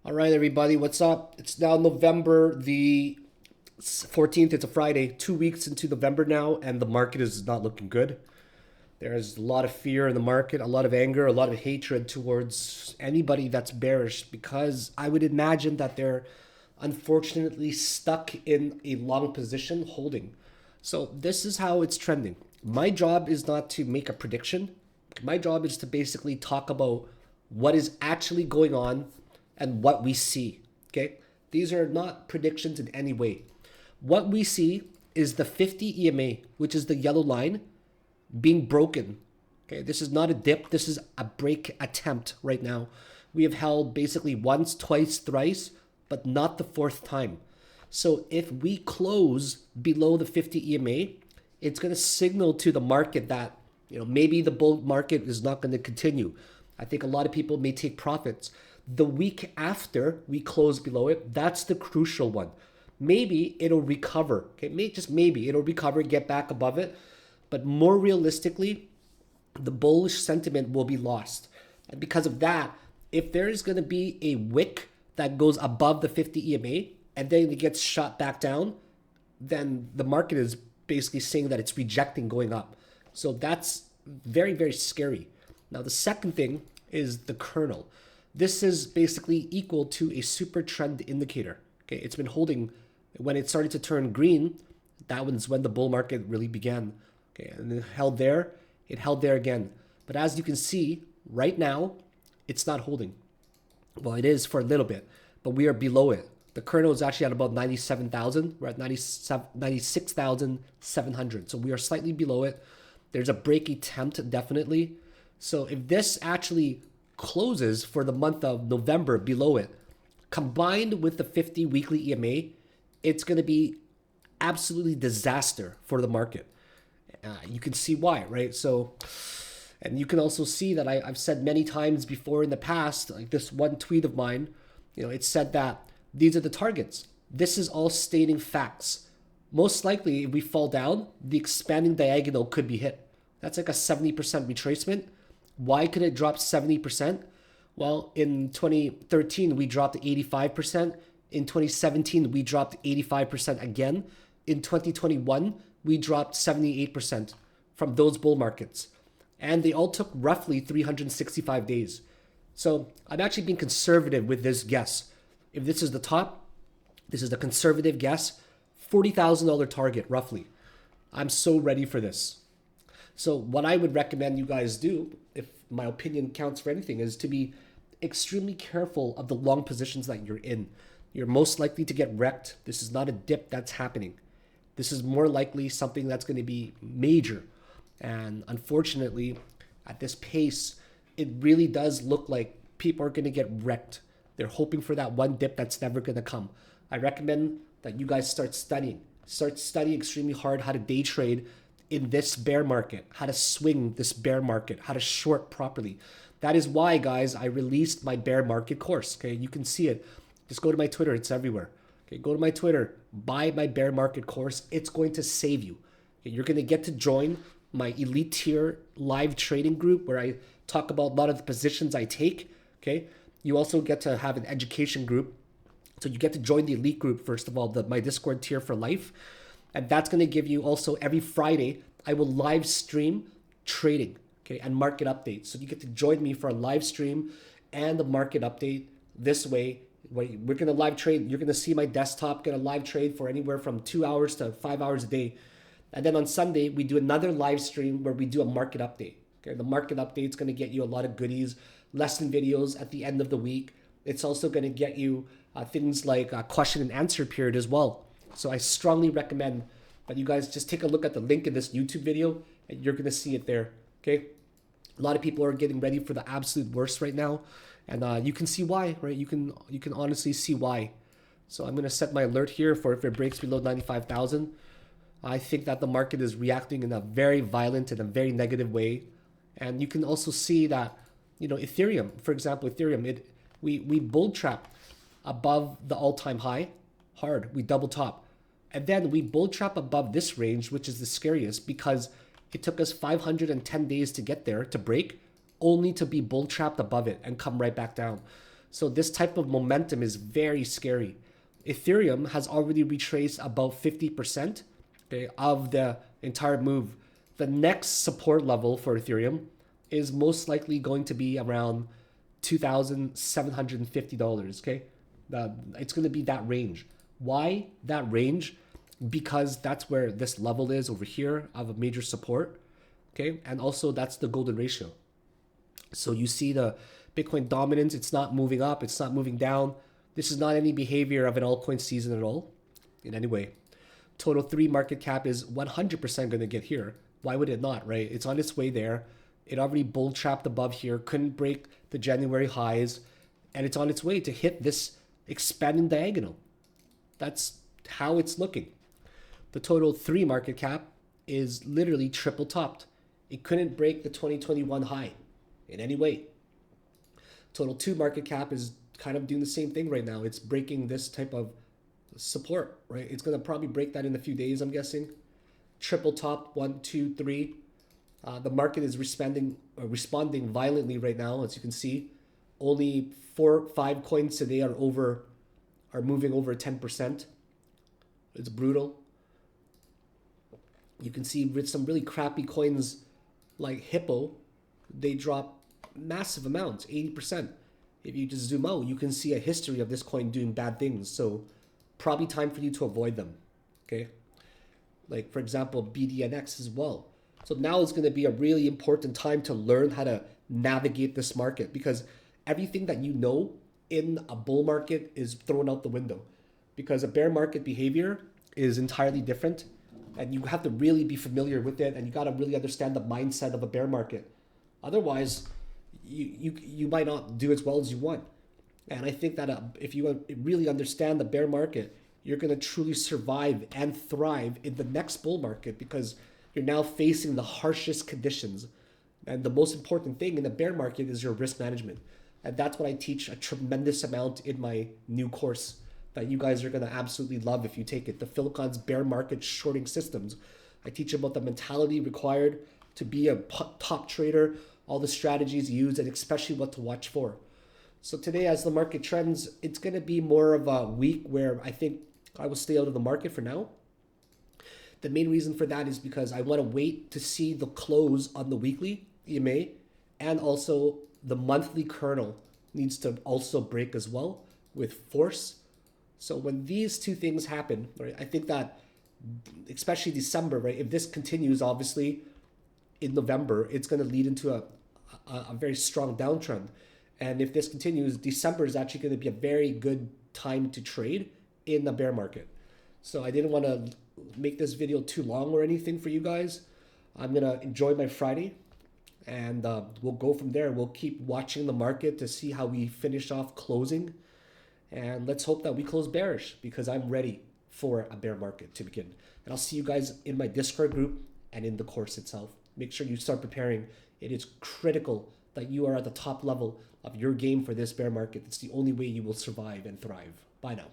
All right, everybody, what's up? It's now November the 14th. It's a Friday, 2 weeks into November now, and the market is not looking good. There's a lot of fear in the market, a lot of anger, a lot of hatred towards anybody that's bearish because I would imagine that they're unfortunately stuck in a long position holding. So, this is how it's trending. My job is not to make a prediction, my job is to basically talk about what is actually going on and what we see. Okay? These are not predictions in any way. What we see is the 50 EMA, which is the yellow line, being broken. Okay, this is not a dip, this is a break attempt right now. We have held basically once, twice, thrice, but not the fourth time. So if we close below the 50 EMA, it's going to signal to the market that maybe the bull market is not going to continue. I think a lot of people may take profits. The week after we close below it, that's the crucial one. Maybe it'll recover. Okay, just maybe it'll recover, get back above it. But more realistically, the bullish sentiment will be lost. And because of that, if there is going to be a wick that goes above the 50 EMA and then it gets shot back down, then the market is basically saying that it's rejecting going up. So that's very, very scary. Now, the second thing is the kernel. This is basically equal to a super trend indicator. Okay, it's been holding when it started to turn green. That was when the bull market really began. Okay, and it held there again. But as you can see, right now, it's not holding. Well, it is for a little bit, but we are below it. The kernel is actually at about 97,000. We're at 96,700. So we are slightly below it. There's a break attempt, definitely. So if this actually closes for the month of November below it, combined with the 50 weekly EMA, it's going to be absolutely disaster for the market. You can see why, right? So, and you can also see that I've said many times before in the past, like this one tweet of mine, it said that these are the targets. This is all stating facts. Most likely, if we fall down, the expanding diagonal could be hit. That's like a 70% retracement. Why could it drop 70%? Well, in 2013, we dropped 85%. In 2017, we dropped 85% again. In 2021, we dropped 78% from those bull markets. And they all took roughly 365 days. So I'm actually being conservative with this guess. If this is the top, this is the conservative guess, $40,000 target roughly. I'm so ready for this. So what I would recommend you guys do, if my opinion counts for anything, is to be extremely careful of the long positions that you're in. You're most likely to get wrecked. This is not a dip that's happening. This is more likely something that's going to be major. And unfortunately, at this pace, it really does look like people are going to get wrecked. They're hoping for that one dip that's never going to come. I recommend that you guys start studying. Start studying extremely hard how to day trade in this bear market, how to swing this bear market, how to short properly. That is why, guys, I released my bear market course. Okay, you can see it. Just go to my Twitter, it's everywhere. Okay, go to my Twitter, buy my bear market course. It's going to save you. Okay, you're going to get to join my elite tier live trading group where I talk about a lot of the positions I take. Okay, you also get to have an education group. So you get to join the elite group, first of all, my Discord tier for life. And that's going to give you also every Friday, I will live stream trading, okay, and market updates. So you get to join me for a live stream and a market update this way. We're going to live trade. You're going to see my desktop, going to live trade for anywhere from 2 hours to 5 hours a day. And then on Sunday, we do another live stream where we do a market update. Okay, the market update is going to get you a lot of goodies, lesson videos at the end of the week. It's also going to get you things like a question and answer period as well. So I strongly recommend that you guys just take a look at the link in this YouTube video and you're going to see it there. Okay. A lot of people are getting ready for the absolute worst right now. And you can see why, right? You can honestly see why. So I'm going to set my alert here for if it breaks below 95,000. I think that the market is reacting in a very violent and a very negative way. And you can also see that, Ethereum, for example, we bull trap above the all-time high hard. We double top. And then we bull trap above this range, which is the scariest because it took us 510 days to get there to break, only to be bull trapped above it and come right back down. So this type of momentum is very scary. Ethereum has already retraced about 50%, okay, of the entire move. The next support level for Ethereum is most likely going to be around $2,750, okay? It's going to be that range. Why that range? Because that's where this level is over here of a major support, okay? And also that's the golden ratio. So you see the Bitcoin dominance, it's not moving up, it's not moving down. This is not any behavior of an altcoin season at all in any way. Total 3 market cap is 100% going to get here. Why would it not, right? It's on its way there. It already bull trapped above here, couldn't break the January highs, and it's on its way to hit this expanding diagonal. That's how it's looking. The total 3 market cap is literally triple topped. It couldn't break the 2021 high in any way. Total 2 market cap is kind of doing the same thing right now. It's breaking this type of support, right? It's going to probably break that in a few days, I'm guessing. Triple top, 1, 2, 3. The market is responding violently right now, as you can see. Only 4, 5 coins today are moving over 10%. It's brutal. You can see with some really crappy coins like Hippo, they drop massive amounts, 80%. If you just zoom out, you can see a history of this coin doing bad things. So probably time for you to avoid them, okay? Like, for example, BDNX as well. So now is going to be a really important time to learn how to navigate this market, because everything that you know in a bull market is thrown out the window, because a bear market behavior is entirely different, and you have to really be familiar with it, and you got to really understand the mindset of a bear market. Otherwise, you might not do as well as you want. And I think that if you really understand the bear market, you're going to truly survive and thrive in the next bull market, because you're now facing the harshest conditions. And the most important thing in the bear market is your risk management. And that's what I teach a tremendous amount in my new course that you guys are going to absolutely love if you take it. The Philakone's bear market shorting systems. I teach about the mentality required to be a top trader, all the strategies used, and especially what to watch for. So today, as the market trends, it's going to be more of a week where I think I will stay out of the market for now. The main reason for that is because I want to wait to see the close on the weekly EMA, and also the monthly kernel needs to also break as well with force. So when these two things happen, right, I think that especially December, right, if this continues, obviously in November, it's going to lead into a very strong downtrend. And if this continues, December is actually going to be a very good time to trade in the bear market. So I didn't want to make this video too long or anything for you guys. I'm going to enjoy my Friday, and we'll go from there. We'll keep watching the market to see how we finish off closing. And let's hope that we close bearish, because I'm ready for a bear market to begin. And I'll see you guys in my Discord group and in the course itself. Make sure you start preparing. It is critical that you are at the top level of your game for this bear market. It's the only way you will survive and thrive. Bye now.